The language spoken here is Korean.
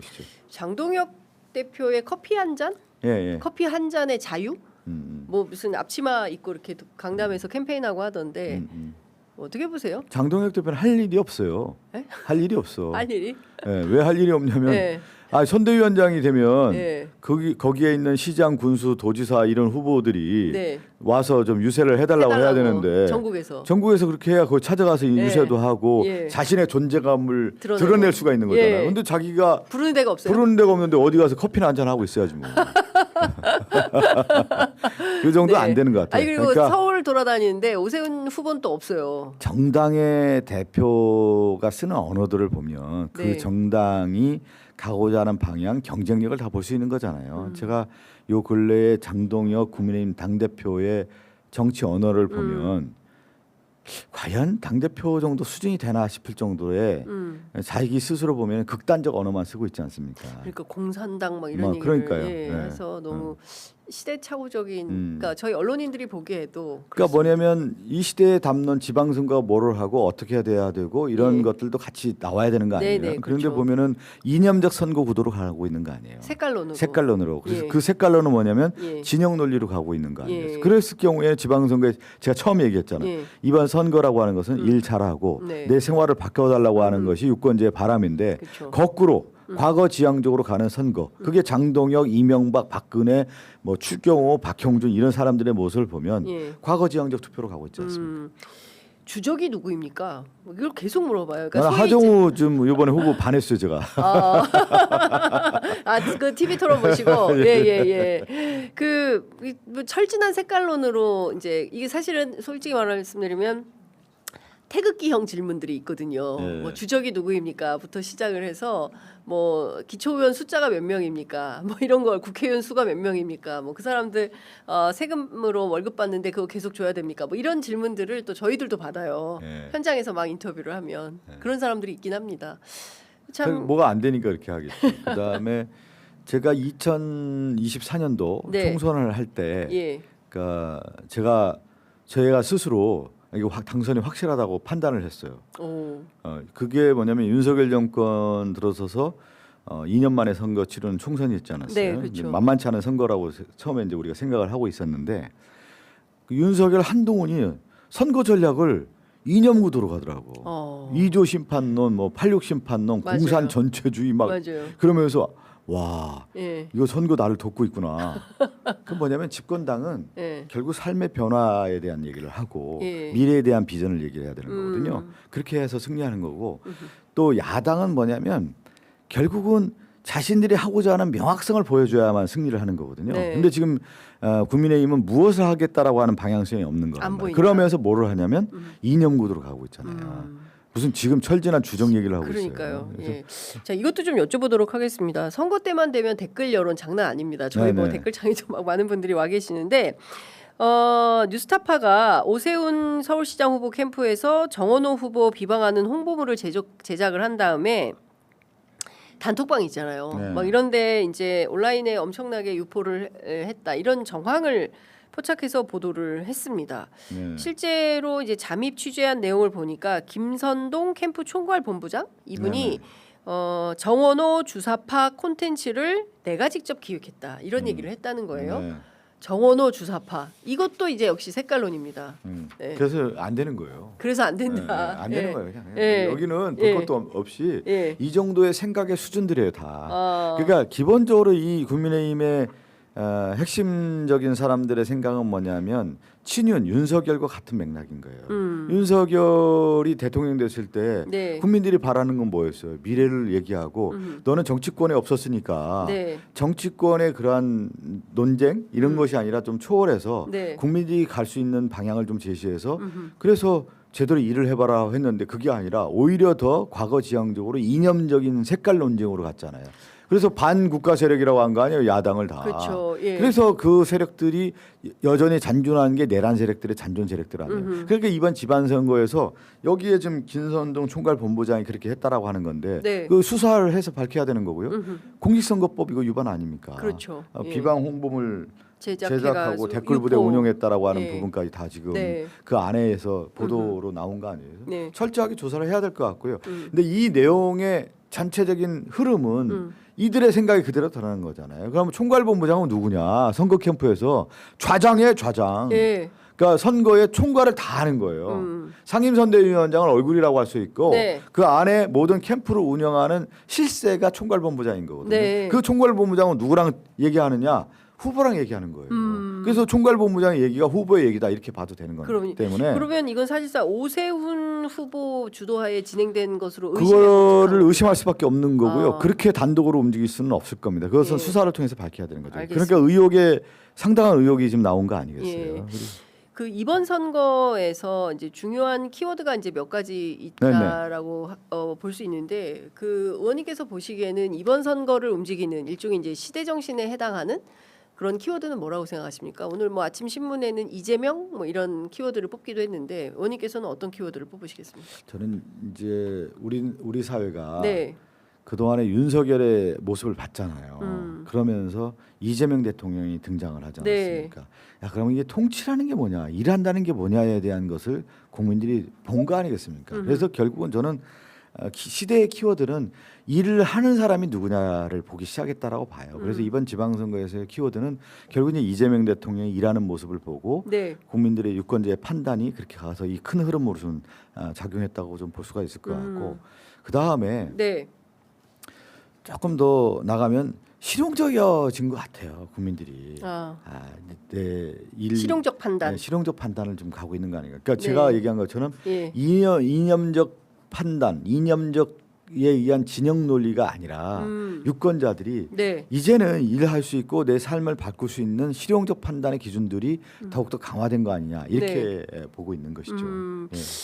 보시죠. 장동혁 대표의 커피 한 잔? 예. 커피 한 잔의 자유? 뭐 무슨 앞치마 입고 이렇게 강남에서 캠페인하고 하던데 어떻게 보세요? 장동혁 대표는 할 일이 없어요. 에? 할 일이 없어. 할 일이? 예, 왜 할 일이 없냐면 네. 선대위원장이 되면 네. 거기에 있는 시장, 군수, 도지사 이런 후보들이 네. 와서 좀 유세를 해달라고 해야 되는데 전국에서 그렇게 해야 거기 찾아가서 예. 유세도 하고 예. 자신의 존재감을 드러내고. 드러낼 수가 있는 거잖아요. 예. 근데 자기가 부르는 데가 없어요. 부르는 데가 없는데 어디 가서 커피나 한잔 하고 있어야지 뭐. 그 정도 네. 안 되는 것 같아요. 아니 그리고 그러니까 서울 돌아다니는데 오세훈 후보는 또 없어요. 정당의 대표가 쓰는 언어들을 보면 그 네. 정당이 가고자 하는 방향, 경쟁력을 다 볼 수 있는 거잖아요. 제가 요 근래에 장동혁 국민의힘 당대표의 정치 언어를 보면 과연 당대표 정도 수준이 되나 싶을 정도의 자기 스스로 보면 극단적 언어만 쓰고 있지 않습니까? 그러니까 공산당 막 이런 뭐, 얘기를 그러니까요. 예, 네. 해서 너무 시대착오적인 그러니까 저희 언론인들이 보기에도 그러니까 뭐냐면 이 시대에 담는 지방선거가 뭐를 하고 어떻게 돼야 되고 이런 예. 것들도 같이 나와야 되는 거 아니에요? 네네, 그런데 그렇죠. 보면은 이념적 선거 구도로 가고 있는 거 아니에요? 색깔론으로 색깔론으로. 그래서 예. 그 색깔론은 뭐냐면 예. 진영 논리로 가고 있는 거 아니에요? 예. 그랬을 경우에 지방선거에 제가 처음 얘기했잖아요. 예. 이번 선거라고 하는 것은 일 잘하고 네. 내 생활을 바꿔달라고 하는 것이 유권자의 바람인데 그쵸. 거꾸로 과거 지향적으로 가는 선거. 그게 장동혁, 이명박, 박근혜, 뭐 추경호, 박형준 이런 사람들의 모습을 보면 예. 과거 지향적 투표로 가고 있지 않습니까? 주적이 누구입니까? 뭐 이걸 계속 물어봐요. 그러니까 나는 소위 하정우 좀 이번에 후보 반했어요 제가. 그 TV 토론 보시고 예예예. 뭐 철진한 색깔론으로 이제 이게 사실은 솔직히 말씀드리면 태극기형 질문들이 있거든요. 예. 뭐 주적이 누구입니까?부터 시작을 해서 뭐 기초의원 숫자가 몇 명입니까? 뭐 이런 걸 국회의원 수가 몇 명입니까? 뭐 그 사람들 세금으로 월급 받는데 그거 계속 줘야 됩니까? 뭐 이런 질문들을 또 저희들도 받아요. 예. 현장에서 막 인터뷰를 하면 그런 사람들이 있긴 합니다. 그 참 뭐가 안 되니까 이렇게 하겠죠. 그다음에 제가 2024년도 네. 총선을 할 때, 예. 그러니까 저희가 스스로 이게 당선이 확실하다고 판단을 했어요. 오. 그게 뭐냐면 윤석열 정권 들어서서 2년 만에 선거 치르는 총선이 있지 않았어요. 네, 그렇죠. 이제 만만치 않은 선거라고 처음에 이제 우리가 생각을 하고 있었는데 그 윤석열 한동훈이 선거 전략을 이념 구도로 가더라고. 2조 심판론, 뭐 86 심판론, 맞아요. 공산 전체주의 막 맞아요. 그러면서 와 예. 이거 선거 나를 돕고 있구나. 그 뭐냐면 집권당은 예. 결국 삶의 변화에 대한 얘기를 하고 예. 미래에 대한 비전을 얘기를 해야 되는 거거든요. 그렇게 해서 승리하는 거고 또 야당은 뭐냐면 결국은 자신들이 하고자 하는 명확성을 보여줘야만 승리를 하는 거거든요. 네. 근데 지금 국민의힘은 무엇을 하겠다라고 하는 방향성이 없는 안 거예요. 보인다. 그러면서 뭐를 하냐면 이념 구도로 가고 있잖아요. 무슨 지금 철진한 주적 얘기를 하고 그러니까요. 있어요. 그래서 예. 자 이것도 좀 여쭤보도록 하겠습니다. 선거 때만 되면 댓글 여론 장난 아닙니다. 저희 뭐 네네. 댓글창에 좀 막 많은 분들이 와 계시는데 뉴스타파가 오세훈 서울시장 후보 캠프에서 정원호 후보 비방하는 홍보물을 제작을 한 다음에 단톡방 있잖아요. 네. 막 이런데 이제 온라인에 엄청나게 유포를 했다 이런 정황을 포착해서 보도를 했습니다. 네. 실제로 이제 잠입 취재한 내용을 보니까 김선동 캠프 총괄 본부장 이분이 정원호 주사파 콘텐츠를 내가 직접 기획했다 이런 얘기를 했다는 거예요. 네. 정원호 주사파 이것도 이제 역시 색깔론입니다. 네. 그래서 안 되는 거예요. 그래서 안 네, 된다. 안 되는 예. 거예요. 그냥 예. 여기는 볼 예. 것도 없이 예. 이 정도의 생각의 수준들이에요 다. 아. 그러니까 기본적으로 이 국민의힘의 핵심적인 사람들의 생각은 뭐냐면 친윤 윤석열과 같은 맥락인 거예요. 윤석열이 대통령 됐을 때 네. 국민들이 바라는 건 뭐였어요? 미래를 얘기하고 너는 정치권에 없었으니까 네. 정치권의 그러한 논쟁 이런 것이 아니라 좀 초월해서 네. 국민들이 갈 수 있는 방향을 좀 제시해서 그래서 제대로 일을 해봐라 했는데 그게 아니라 오히려 더 과거 지향적으로 이념적인 색깔 논쟁으로 갔잖아요. 그래서 반국가 세력이라고 한 거 아니에요, 야당을 다. 그렇죠. 예. 그래서 그 세력들이 여전히 잔존하는 게 내란 세력들의 잔존 세력들 아니에요. 그러니까 이번 지방선거에서 여기에 지금 김선동 총괄 본부장이 그렇게 했다라고 하는 건데 네. 그 수사를 해서 밝혀야 되는 거고요. 공직선거법 이거 위반 아닙니까? 그렇죠. 예. 비방 홍보물 제작하고 제작해가지고 댓글 부대 유포. 운영했다라고 하는 예. 부분까지 다 지금 네. 그 안에서 보도로 나온 거 아니에요? 네. 철저하게 조사를 해야 될 것 같고요. 근데 이 내용의 전체적인 흐름은 이들의 생각이 그대로 드러나는 거잖아요. 그러면 총괄본부장은 누구냐? 선거 캠프에서 좌장이에요, 좌장. 예. 그러니까 선거에 총괄을 다 하는 거예요. 상임선대위원장을 얼굴이라고 할 수 있고 네. 그 안에 모든 캠프를 운영하는 실세가 총괄본부장인 거거든요. 네. 그 총괄본부장은 누구랑 얘기하느냐? 후보랑 얘기하는 거예요. 그래서 총괄본부장의 얘기가 후보의 얘기다 이렇게 봐도 되는 거기 때문에 그러면 이건 사실상 오세훈 후보 주도하에 진행된 것으로 그거를 의심할 수밖에 없는 거고요. 아. 그렇게 단독으로 움직일 수는 없을 겁니다. 그것은 예. 수사를 통해서 밝혀야 되는 거죠. 알겠습니다. 그러니까 의혹에 상당한 의혹이 지금 나온 거 아니겠어요? 예. 그 이번 선거에서 이제 중요한 키워드가 이제 몇 가지 있다라고 볼 수 있는데 그 의원님께서 보시기에는 이번 선거를 움직이는 일종의 이제 시대 정신에 해당하는 그런 키워드는 뭐라고 생각하십니까? 오늘 뭐 아침 신문에는 이재명 뭐 이런 키워드를 뽑기도 했는데 의원님께서는 어떤 키워드를 뽑으시겠습니까? 저는 이제 우리 사회가 네. 그동안에 윤석열의 모습을 봤잖아요. 그러면서 이재명 대통령이 등장을 하지 않았습니까? 네. 야, 그러면 이게 통치라는 게 뭐냐, 일한다는 게 뭐냐에 대한 것을 국민들이 본 거 아니겠습니까? 그래서 결국은 저는 시대의 키워드는 일을 하는 사람이 누구냐를 보기 시작했다라고 봐요. 그래서 이번 지방선거에서의 키워드는 결국은 이재명 대통령이 일하는 모습을 보고 네. 국민들의 유권자의 판단이 그렇게 가서 이 큰 흐름으로 좀 작용했다고 좀 볼 수가 있을 것 같고 그 다음에 네. 조금 더 나가면 실용적이어진 것 같아요. 국민들이 실용적 판단. 실용적 판단을 좀 가고 있는 거 아닌가. 그러니까 네. 제가 얘기한 것처럼 예. 이념적 판단, 이념적에 의한 진영 논리가 아니라 유권자들이 네. 이제는 일할 수 있고 내 삶을 바꿀 수 있는 실용적 판단의 기준들이 더욱더 강화된 거 아니냐 이렇게 보고 있는 것이죠. 예.